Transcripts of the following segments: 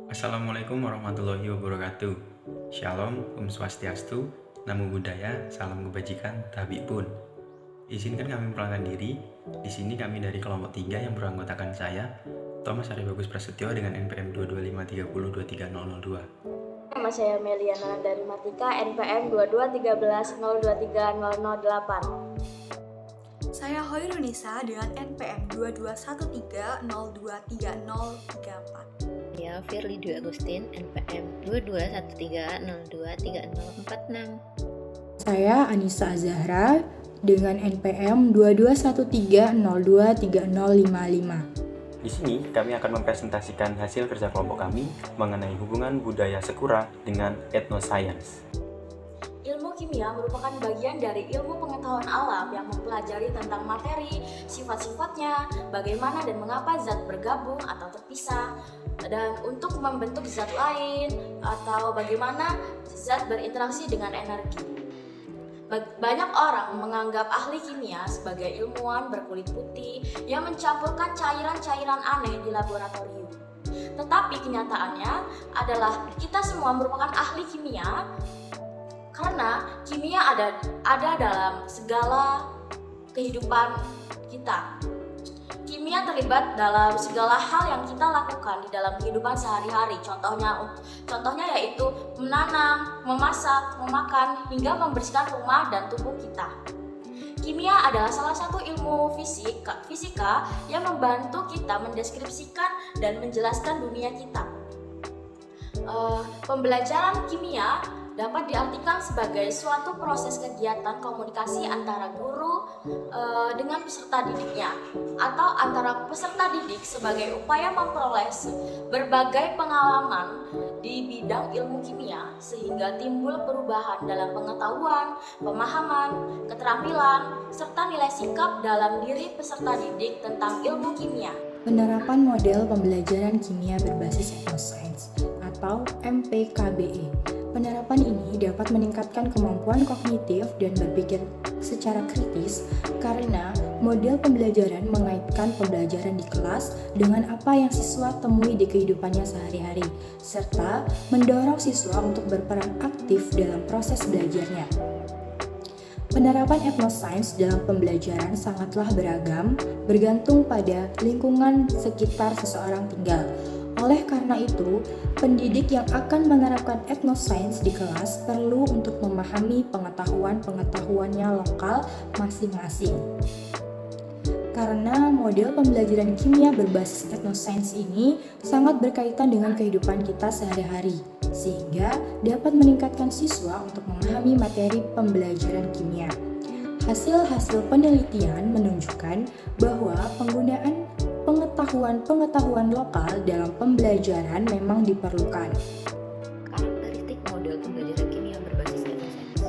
Assalamualaikum warahmatullahi wabarakatuh. Shalom, Om Swastiastu, Namo Buddhaya, Salam Kebajikan, Tabibun. Izinkan kami memperkenalkan diri. Di sini kami dari kelompok 3 yang beranggotakan saya, Thomas Aribagus Prasetyo dengan NPM 22530230002. Nama saya Meliana dari Matika, NPM 2213023008. Saya Hoirunisa dengan NPM 2213023034. Saya Firly Dwi Agustin, NPM 2213023046. Saya Anissa Azahra dengan NPM 2213023055. Di sini kami akan mempresentasikan hasil kerja kelompok kami mengenai hubungan budaya Sekura dengan etnoscience. Ilmu kimia merupakan bagian dari ilmu pengetahuan alam yang mempelajari tentang materi, sifat-sifatnya, bagaimana dan mengapa zat bergabung atau terpisah, dan untuk membentuk zat lain, atau bagaimana zat berinteraksi dengan energi. Banyak orang menganggap ahli kimia sebagai ilmuwan berkulit putih yang mencampurkan cairan-cairan aneh di laboratorium. Tetapi kenyataannya adalah kita semua merupakan ahli kimia karena kimia ada dalam segala kehidupan kita. Kimia terlibat dalam segala hal yang kita lakukan di dalam kehidupan sehari-hari. Contohnya yaitu menanam, memasak, memakan, hingga membersihkan rumah dan tubuh kita. Kimia adalah salah satu ilmu fisika yang membantu kita mendeskripsikan dan menjelaskan dunia kita. Pembelajaran kimia dapat diartikan sebagai suatu proses kegiatan komunikasi antara guru dengan peserta didiknya, atau antara peserta didik sebagai upaya memperoleh berbagai pengalaman di bidang ilmu kimia sehingga timbul perubahan dalam pengetahuan, pemahaman, keterampilan, serta nilai sikap dalam diri peserta didik tentang ilmu kimia. Penerapan model pembelajaran kimia berbasis etnoscience atau MPKBE. Penerapan ini dapat meningkatkan kemampuan kognitif dan berpikir secara kritis karena model pembelajaran mengaitkan pembelajaran di kelas dengan apa yang siswa temui di kehidupannya sehari-hari, serta mendorong siswa untuk berperan aktif dalam proses belajarnya. Penerapan etnoscience dalam pembelajaran sangatlah beragam, bergantung pada lingkungan sekitar seseorang tinggal. Oleh karena itu, pendidik yang akan menerapkan etnoscience di kelas perlu untuk memahami pengetahuannya lokal masing-masing. Karena model pembelajaran kimia berbasis etnoscience ini sangat berkaitan dengan kehidupan kita sehari-hari, sehingga dapat meningkatkan siswa untuk memahami materi pembelajaran kimia. Hasil-hasil penelitian menunjukkan bahwa penggunaan pengetahuan lokal dalam pembelajaran memang diperlukan. Karakteristik model pembelajaran kimia berbasis etnoscience.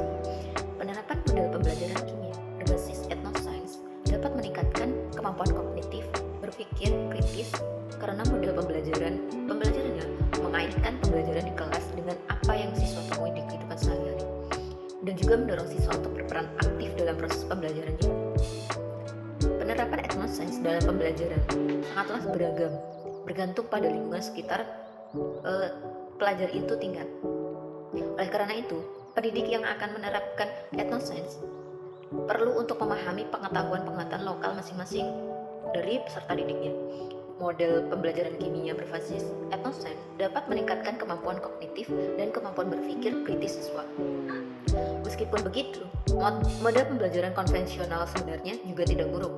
Penerapan model pembelajaran kimia berbasis etnoscience dapat meningkatkan kemampuan kognitif, berpikir kritis, karena model pembelajarannya mengaitkan pembelajaran di kelas dengan apa yang siswa temui di kehidupan sehari-hari, dan juga mendorong siswa untuk berperan aktif dalam proses pembelajarannya. Penerapan etnoscience dalam pembelajaran sangatlah beragam, bergantung pada lingkungan sekitar pelajar itu tinggal. Oleh karena itu, pendidik yang akan menerapkan etnoscience perlu untuk memahami pengetahuan lokal masing-masing dari peserta didiknya. Model pembelajaran kimia berbasis etnoscience dapat meningkatkan kemampuan kognitif dan kemampuan berpikir kritis siswa. Meskipun begitu, model pembelajaran konvensional sebenarnya juga tidak buruk.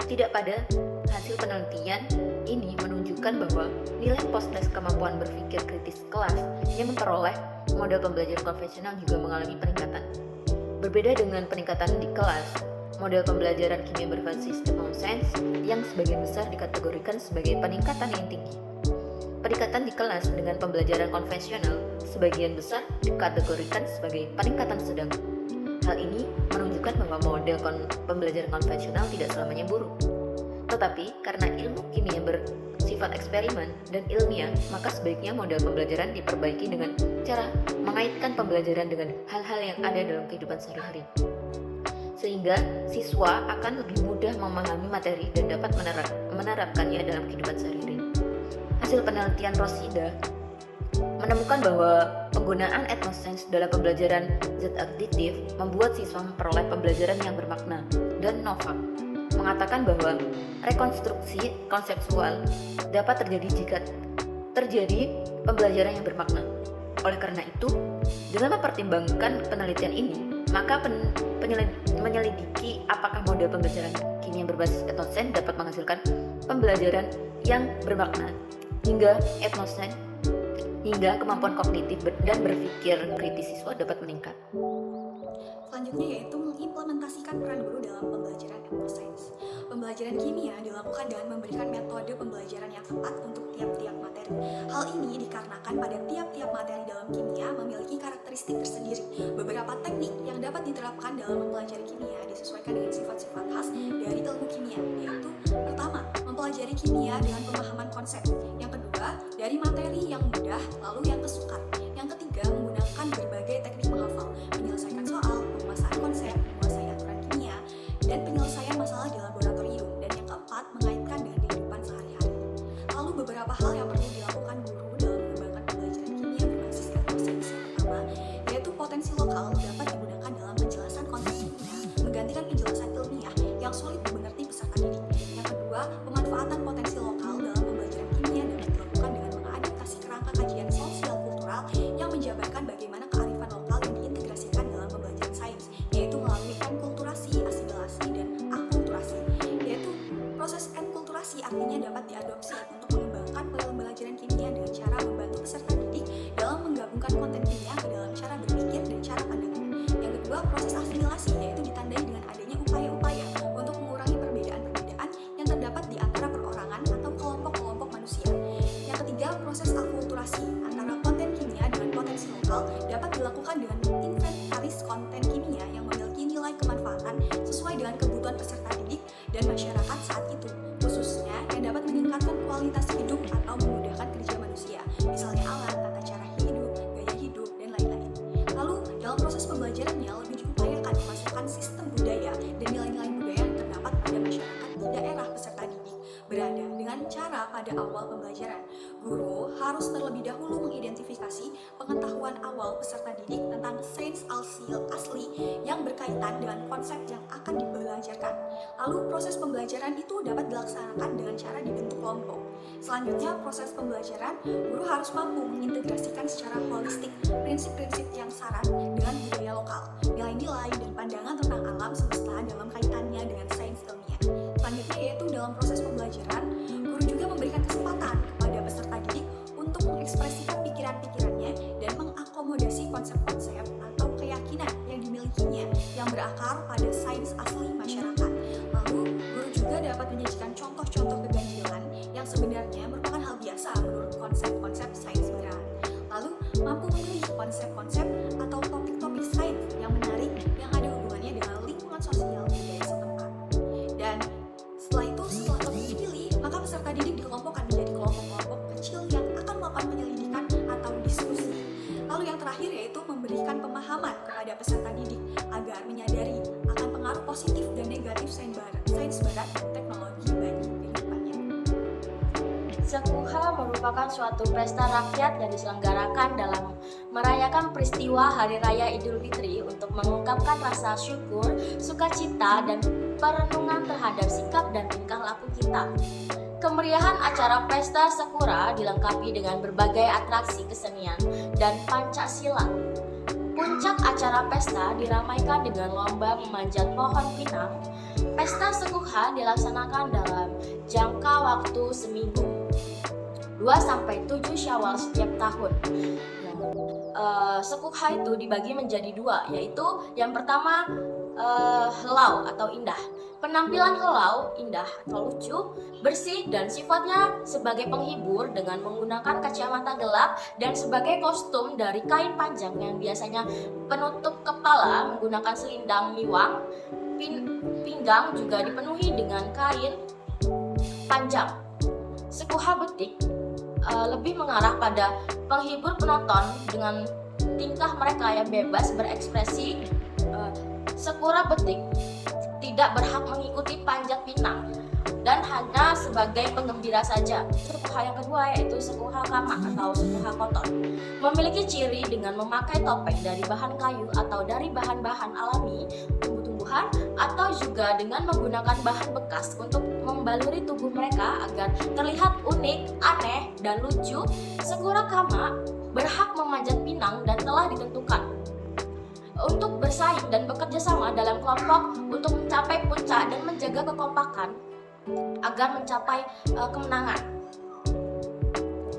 Tidak pada hasil penelitian ini menunjukkan bahwa nilai post-test kemampuan berpikir kritis kelas yang memperoleh model pembelajaran konvensional juga mengalami peningkatan. Berbeda dengan peningkatan di kelas, model pembelajaran kimia berbasis etnoscience yang sebagian besar dikategorikan sebagai peningkatan yang tinggi. Peningkatan di kelas dengan pembelajaran konvensional sebagian besar dikategorikan sebagai peningkatan sedang. Hal ini menunjukkan bahwa model pembelajaran konvensional tidak selamanya buruk. Tetapi karena ilmu kimia bersifat eksperimen dan ilmiah, maka sebaiknya model pembelajaran diperbaiki dengan cara mengaitkan pembelajaran dengan hal-hal yang ada dalam kehidupan sehari-hari, sehingga siswa akan lebih mudah memahami materi dan dapat menerapkannya dalam kehidupan sehari-hari. hasil penelitian Rosida menemukan bahwa penggunaan etnoscience dalam pembelajaran zat aditif membuat siswa memperoleh pembelajaran yang bermakna. Dan Novak mengatakan bahwa rekonstruksi konseptual dapat terjadi jika terjadi pembelajaran yang bermakna. Oleh karena itu, dalam mempertimbangkan penelitian ini, maka menyelidiki apakah model pembelajaran kimia berbasis etnoscience dapat menghasilkan pembelajaran yang bermakna hingga kemampuan kognitif dan berpikir kritis siswa dapat meningkat. Selanjutnya yaitu mengimplementasikan peran guru dalam pembelajaran etnoscience. Pembelajaran kimia dilakukan dengan memberikan metode pembelajaran yang tepat untuk tiap-tiap materi. Hal ini dikarenakan pada tiap-tiap materi dalam kimia memiliki karakteristik tersendiri. Beberapa teknik yang dapat diterapkan dalam mempelajari kimia disesuaikan dengan sifat-sifat khas dari ilmu kimia, yaitu pertama, mempelajari kimia dengan pemahaman konsep. Yang kedua, dari materi yang mudah lalu yang kesukat. Yang ketiga, menggunakan berbagai teknik menghafal, menyelesaikan soal, penguasaan konsep, menguasai aturan kimia, dan penyelesaian masalah di laboratorium. Dan yang keempat, mengaitkan dengan kehidupan sehari-hari. Lalu beberapa hal yang perlu dilakukan guru dalam mengembangkan pembelajaran kimia berbasis etnoscience. Yang pertama, yaitu potensi lokal dapat digunakan dalam penjelasan konten kimia, menggantikan penjelasan ilmiah yang sulit dimengerti peserta didik. Yang kedua, pemanfaatan potensi lokal dalam pembelajaran kimia dapat dilakukan dengan mengadaptasi kerangka kajian sosial kultural yang menjabarkan bagaimana kearifan lokal yang diintegrasikan dalam pembelajaran sains, yaitu melalui enkulturasi, asimilasi, dan akulturasi. Yaitu proses enkulturasi artinya dapat diadopsi untuk mengembangkan pembelajaran kimia dengan cara membantu peserta didik dalam menggabungkan konten kimia ke dalam cara berpikir dan cara pandangnya. Yang kedua, proses asimilasi, yaitu ditandai dengan adanya upaya-upaya untuk mengurangi perbedaan-perbedaan yang terdapat di antara perorangan atau kelompok-kelompok manusia. Yang ketiga, proses akulturasi antara konten kimia dengan potensi lokal dapat dilakukan dengan inventaris konten kimia yang memiliki nilai kemanfaatan sesuai dengan kebutuhan peserta didik dan masyarakat saat itu, khususnya yang dapat meningkatkan kualitas hidup atau memudahkan kerja manusia, misalnya alat, tata cara hidup, gaya hidup, dan lain-lain. Lalu, dalam proses pembelajarannya lebih diupayakan memasukkan sistem budaya dan nilai-nilai budaya yang terdapat pada masyarakat di daerah peserta didik berada. Dengan cara pada awal pembelajaran, guru harus terlebih dahulu mengidentifikasi pengetahuan awal peserta didik tentang sains asli yang berkaitan dengan konsep yang akan dibelajarkan. Lalu proses pembelajaran itu dapat dilaksanakan dengan cara dibentuk kelompok. Selanjutnya, proses pembelajaran, guru harus mampu mengintegrasikan secara holistik prinsip-prinsip yang syarat dengan budaya lokal, nilai-nilai dan pandangan tentang alam semesta dalam kaitannya dengan sains ilmiah. Selanjutnya yaitu dalam proses pembelajaran, guru juga memberikan kesempatan kepada peserta didik untuk mengekspresikan pikiran-pikirannya dan mengakomodasi konsep-konsep atau keyakinan yang dimilikinya yang berakar pada sains asli masyarakat. Lalu, guru juga dapat menyajikan contoh-contoh keganjilan yang sebenarnya merupakan hal biasa menurut konsep-konsep sains berat. Lalu, mampu memilih konsep-konsep atau topik-topik sains yang menarik yang ada hubungannya dengan lingkungan sosial budaya setempat. Dan setelah topik dipilih, maka peserta didik dikelompokkan menjadi kelompok-kelompok kecil yang akan melakukan penyelidikan atau diskusi. Lalu yang terakhir yaitu memberikan pemahaman kepada peserta didik agar menyadari akan pengaruh positif dan negatif sains barat dan teknologi bagi kehidupannya. Sekuha merupakan suatu pesta rakyat yang diselenggarakan dalam merayakan peristiwa Hari Raya Idul Fitri untuk mengungkapkan rasa syukur, sukacita, dan perenungan terhadap sikap dan tingkah laku kita. Kemeriahan acara pesta Sakura dilengkapi dengan berbagai atraksi kesenian dan Pancasila. Puncak acara pesta diramaikan dengan lomba memanjat pohon pinang. Pesta Sekuha dilaksanakan dalam jangka waktu seminggu, 2-7 Syawal setiap tahun. Sekuha itu dibagi menjadi dua, yaitu yang pertama helau atau indah. Penampilan helau, indah atau lucu, bersih dan sifatnya sebagai penghibur dengan menggunakan kacamata gelap dan sebagai kostum dari kain panjang yang biasanya penutup kepala menggunakan selindang miwang. Pinggang juga dipenuhi dengan kain panjang. Sekuha betik lebih mengarah pada penghibur penonton dengan tingkah mereka yang bebas berekspresi. Sakura betik tidak berhak mengikuti panjat pinang. dan hanya sebagai penggembira saja. Sukuha yang kedua yaitu Sukuha Kama atau Sukuha Koton. Memiliki ciri dengan memakai topeng dari bahan kayu atau dari bahan-bahan alami, tumbuh-tumbuhan, atau juga dengan menggunakan bahan bekas untuk membaluri tubuh mereka agar terlihat unik, aneh, dan lucu. Sakura Kama berhak memanjat pinang dan telah ditentukan untuk bersaing dan bekerja sama dalam kelompok untuk mencapai puncak dan menjaga kekompakan agar mencapai kemenangan.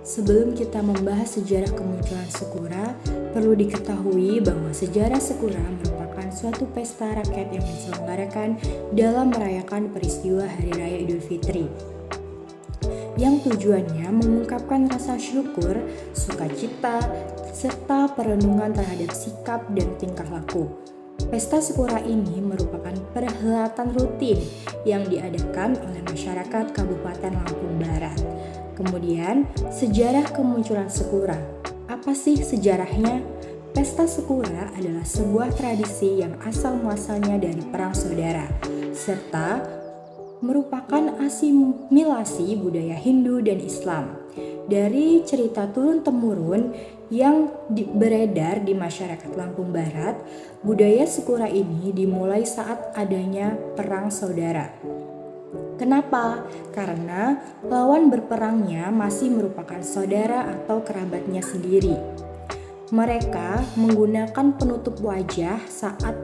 Sebelum kita membahas sejarah kemunculan Sakura, perlu diketahui bahwa sejarah Sakura merupakan suatu pesta rakyat yang diselenggarakan dalam merayakan peristiwa Hari Raya Idul Fitri, yang tujuannya mengungkapkan rasa syukur, sukacita, serta perenungan terhadap sikap dan tingkah laku. Pesta Sakura ini merupakan perhelatan rutin yang diadakan oleh masyarakat Kabupaten Lampung Barat. Kemudian, sejarah kemunculan Sakura. Apa sih sejarahnya? Pesta Sakura adalah sebuah tradisi yang asal-muasalnya dari perang saudara, serta merupakan asimilasi budaya Hindu dan Islam. Dari cerita turun-temurun yang beredar di masyarakat Lampung Barat, budaya Sakura ini dimulai saat adanya perang saudara. Kenapa? Karena lawan berperangnya masih merupakan saudara atau kerabatnya sendiri. Mereka menggunakan penutup wajah saat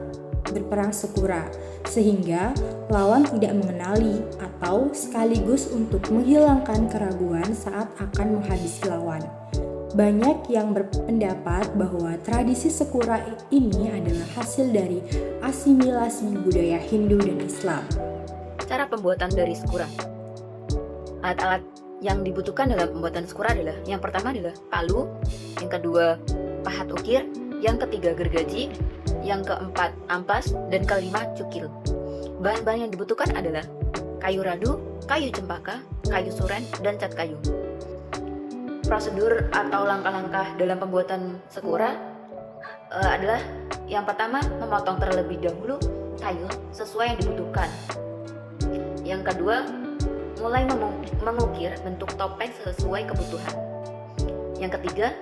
berperang Sakura, sehingga lawan tidak mengenali atau sekaligus untuk menghilangkan keraguan saat akan menghabisi lawan. Banyak yang berpendapat bahwa tradisi Sakura ini adalah hasil dari asimilasi budaya Hindu dan Islam. Cara pembuatan dari Sakura. Alat-alat yang dibutuhkan dalam pembuatan Sakura adalah yang pertama adalah palu, yang kedua pahat ukir, yang ketiga gergaji, yang keempat ampas, dan kelima cukil. Bahan-bahan yang dibutuhkan adalah kayu radu, kayu cempaka, kayu suren, dan cat kayu. Prosedur atau langkah-langkah dalam pembuatan Sakura adalah yang pertama memotong terlebih dahulu kayu sesuai yang dibutuhkan. Yang kedua, mulai mengukir bentuk topeng sesuai kebutuhan. Yang ketiga,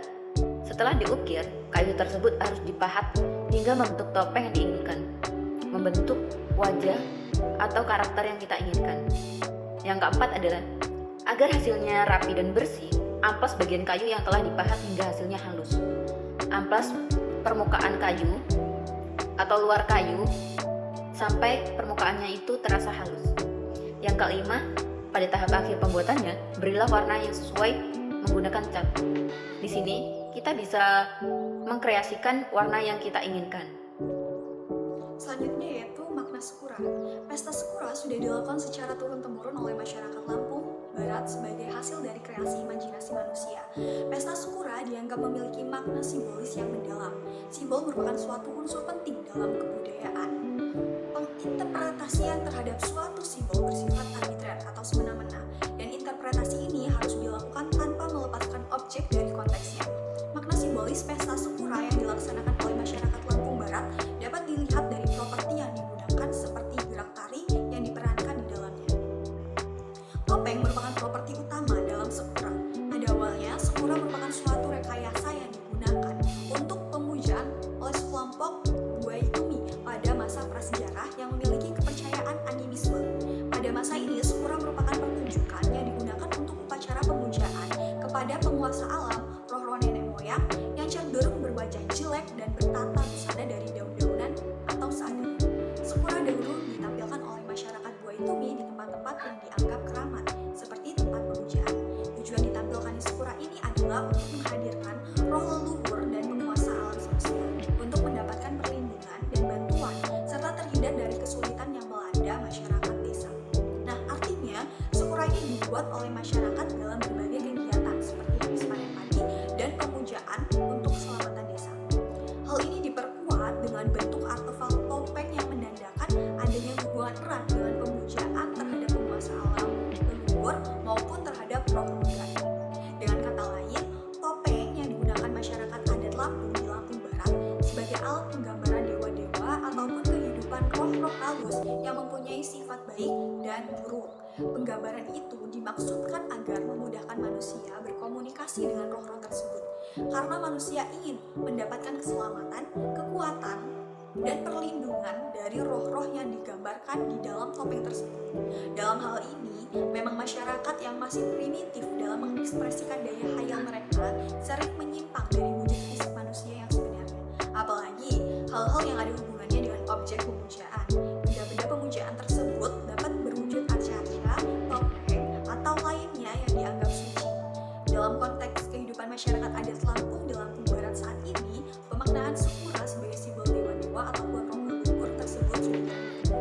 setelah diukir, kayu tersebut harus dipahat hingga membentuk topeng yang diinginkan, membentuk wajah atau karakter yang kita inginkan. Yang keempat adalah agar hasilnya rapi dan bersih, amplas bagian kayu yang telah dipahat hingga hasilnya halus. Amplas permukaan kayu atau luar kayu sampai permukaannya itu terasa halus. Yang kelima, pada tahap akhir pembuatannya, berilah warna yang sesuai menggunakan cat. Di sini, kita bisa mengkreasikan warna yang kita inginkan. Selanjutnya yaitu makna Sakura. Pesta Sakura sudah dilakukan secara turun-temurun oleh masyarakat Lampung Barat sebagai hasil dari kreasi imajinasi manusia. Pesta Sakura dianggap memiliki makna simbolis yang mendalam. Simbol merupakan suatu unsur penting dalam kebudayaan. Penginterpretasian terhadap suatu simbol bersifat arbitrer atau semena-mena, dan interpretasi ini harus dilakukan tanpa melepaskan objek dari konteksnya. Makna simbolis pesta Sakura yang dilaksanakan oleh masyarakat Lampung Barat dapat dilihat dari properti yang digunakan seperti gerak tari yang diperankan di dalamnya. Topeng merupakan properti utama dalam Sakura. Pada awalnya, Sakura merupakan suatu rekayasa yang digunakan untuk pemujaan oleh sekelompok buai Tumi pada masa prasejarah yang memiliki kepercayaan animisme. Pada masa ini, Sakura merupakan pertunjukan yang digunakan untuk upacara pemujaan kepada penguasa alam, roh-roh nenek moyang yang cenderung berwajah jelek dan bertata busana dari daun-daunan atau seadanya. Sakura dahulu ditampilkan oleh masyarakat buai Tumi di tempat-tempat yang dianggap keramat, seperti tempat pemujaan. Tujuan ditampilkan di Sakura ini adalah untuk menghadirkan roh leluhur dan penguasa alam semesta untuk mendapatkan perlindungan dan bantuan serta terhindar dari kesulitan yang melanda masyarakat desa. Nah, artinya Sakura ini dibuat oleh masyarakat dalam berbagai kegiatan seperti habis panen padi dan pemujaan untuk keselamatan desa. Hal ini diperkuat dengan bentuk artefak topeng yang menandakan adanya hubungan erat dengan pemujaan terhadap penguasa alam leluhur maupun terhadap roh gaib. Dengan kata lain, topeng manusia berkomunikasi dengan roh-roh tersebut. Karena manusia ingin mendapatkan keselamatan, kekuatan, dan perlindungan dari roh-roh yang digambarkan di dalam topeng tersebut. Dalam hal ini, memang masyarakat yang masih primitif dalam mengekspresikan daya hayal mereka sering menyimpang dari wujud fisik manusia yang sebenarnya. Apalagi hal-hal yang ada hubungannya dengan objek pemujaan. Benda-benda pemujaan tersebut dapat berwujud arca-arca, topeng, atau lainnya yang dianggap suci. Dalam konteks kehidupan masyarakat adat Lampung di Lampung Barat saat ini, pemaknaan Sakura sebagai simbol dewa-dewa atau roh leluhur tersebut sudah dilakukan.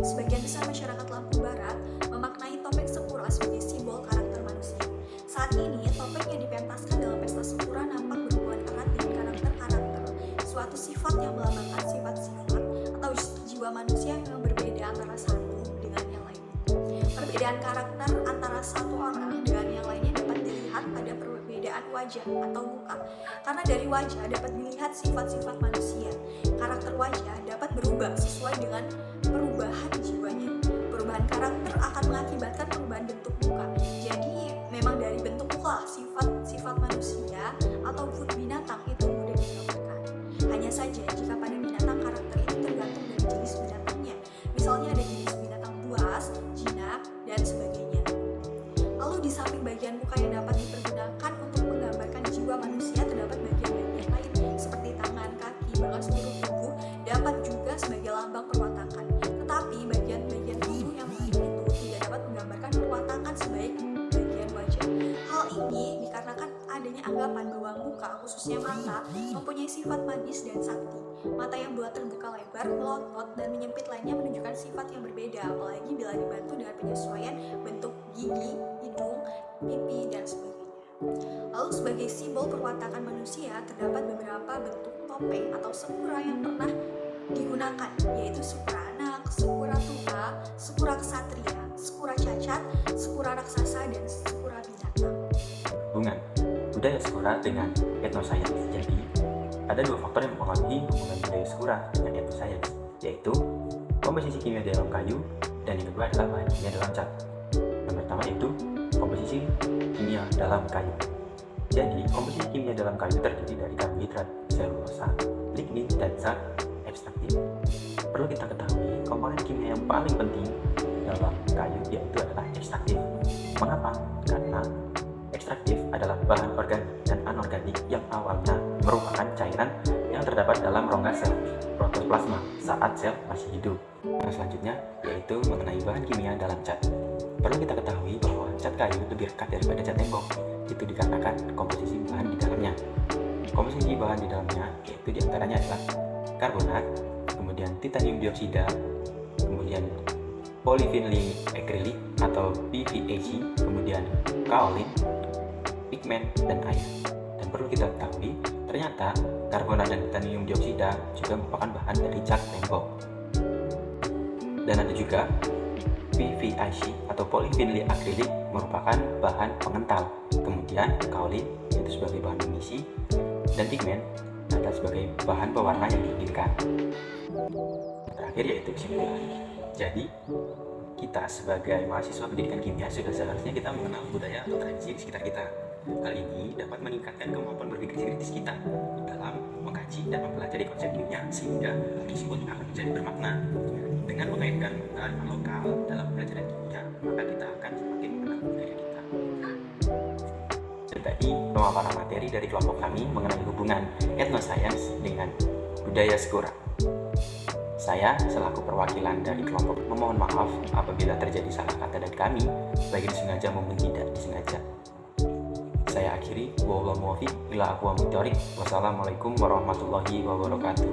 Sebagian besar masyarakat Lampung Barat memaknai topeng Sakura sebagai simbol karakter manusia. Saat ini, topeng yang dipentaskan dalam pesta Sakura nampak berhubungan erat dengan karakter-karakter, suatu sifat yang melambangkan sifat-sifat atau jiwa manusia yang berbeda antara satu dengan yang lainnya. Perbedaan karakter antara satu orang dengan yang lainnya dapat dilihat pada perbedaan wajah atau muka. Karena dari wajah dapat dilihat sifat-sifat manusia. Karakter wajah dapat berubah sesuai dengan perubahan jiwanya. Perubahan karakter akan mengakibatkan perubahan bentuk muka. Jadi memang dari bentuk muka sifat-sifat manusia ataupun binatang itu mudah digambarkan. Hanya saja jika pada binatang karakter itu tergantung dari jenis binatangnya. Misalnya ada jenis binatang buas, jinak, dan sebagainya. Lalu di samping bagian muka yang dapat dipergunakan untuk menggambarkan jiwa manusia, terdapat bagian-bagian lain seperti tangan, kaki, bahkan seluruh tubuh dapat juga sebagai lambang perwatakan. Tetapi bagian-bagian tubuh yang lain itu tidak dapat menggambarkan perwatakan sebaik bagian wajah. Hal ini dikarenakan adanya anggapan bahwa muka, khususnya mata, mempunyai sifat magis dan sakti. Mata yang bulat terbuka lebar, melotot, dan menyempit lainnya menunjukkan sifat yang berbeda, apalagi bila dibantu dengan penyesuaian bentuk gigi, hidung, pipi, dan sebagainya. Lalu sebagai simbol perwatakan manusia, terdapat beberapa bentuk topeng atau sakura yang pernah digunakan, yaitu sakura anak, sakura tua, sakura ksatria, sakura cacat, sakura raksasa, dan sakura binatang. Hubungan budaya Sakura dengan etnoscience. Jadi, ada dua faktor yang mempengaruhi hubungan budaya Sakura dengan etnoscience, yaitu komposisi kimia dalam kayu dan yang kedua adalah bahan kimia dalam cat. Yang pertama itu komposisi kimia dalam kayu. Jadi, komposisi kimia dalam kayu terdiri dari karbohidrat, selulosa, lignin, dan zat ekstraktif. Perlu kita ketahui, komponen kimia yang paling penting dalam kayu yaitu adalah ekstraktif. Mengapa? Karena ekstraktif adalah bahan organik dan anorganik yang awalnya merupakan cairan yang terdapat dalam rongga sel protoplasma saat sel masih hidup. Yang selanjutnya yaitu mengenai bahan kimia dalam cat. Perlu kita ketahui bahwa cat kayu lebih rekat daripada cat tembok. Itu dikarenakan komposisi bahan di dalamnya. Komposisi bahan di dalamnya yaitu diantaranya adalah karbonat, kemudian titanium dioksida, kemudian polyvinyl acrylic atau PVAC, kemudian kaolin, pigmen, dan air. Dan perlu kita ketahui, ternyata karbonat dan titanium dioksida juga merupakan bahan dari cat tembok. Dan ada juga PVAC atau polyvinyl acrylic merupakan bahan pengental. Kemudian kaolin yaitu sebagai bahan pengisi, dan pigmen adalah sebagai bahan pewarna yang diinginkan. Terakhir yaitu kesimpulan. Jadi, kita sebagai mahasiswa pendidikan kimia sudah seharusnya kita mengenal budaya atau tradisi di sekitar kita. Hal ini dapat meningkatkan kemampuan berpikir kritis kita dalam mengkaji dan mempelajari konsep kimia sehingga hal tersebut akan menjadi bermakna. Dengan mengaitkan kearifan lokal dalam pelajaran kimia, maka kita akan semakin mengenal budaya kita. Tadi pemaparan materi dari kelompok kami mengenai hubungan etnoscience dengan budaya Sakura. Saya selaku perwakilan dari kelompok memohon maaf apabila terjadi salah kata dari kami, baik disengaja maupun tidak disengaja. Saya akhiri, wassalamualaikum warahmatullahi wabarakatuh.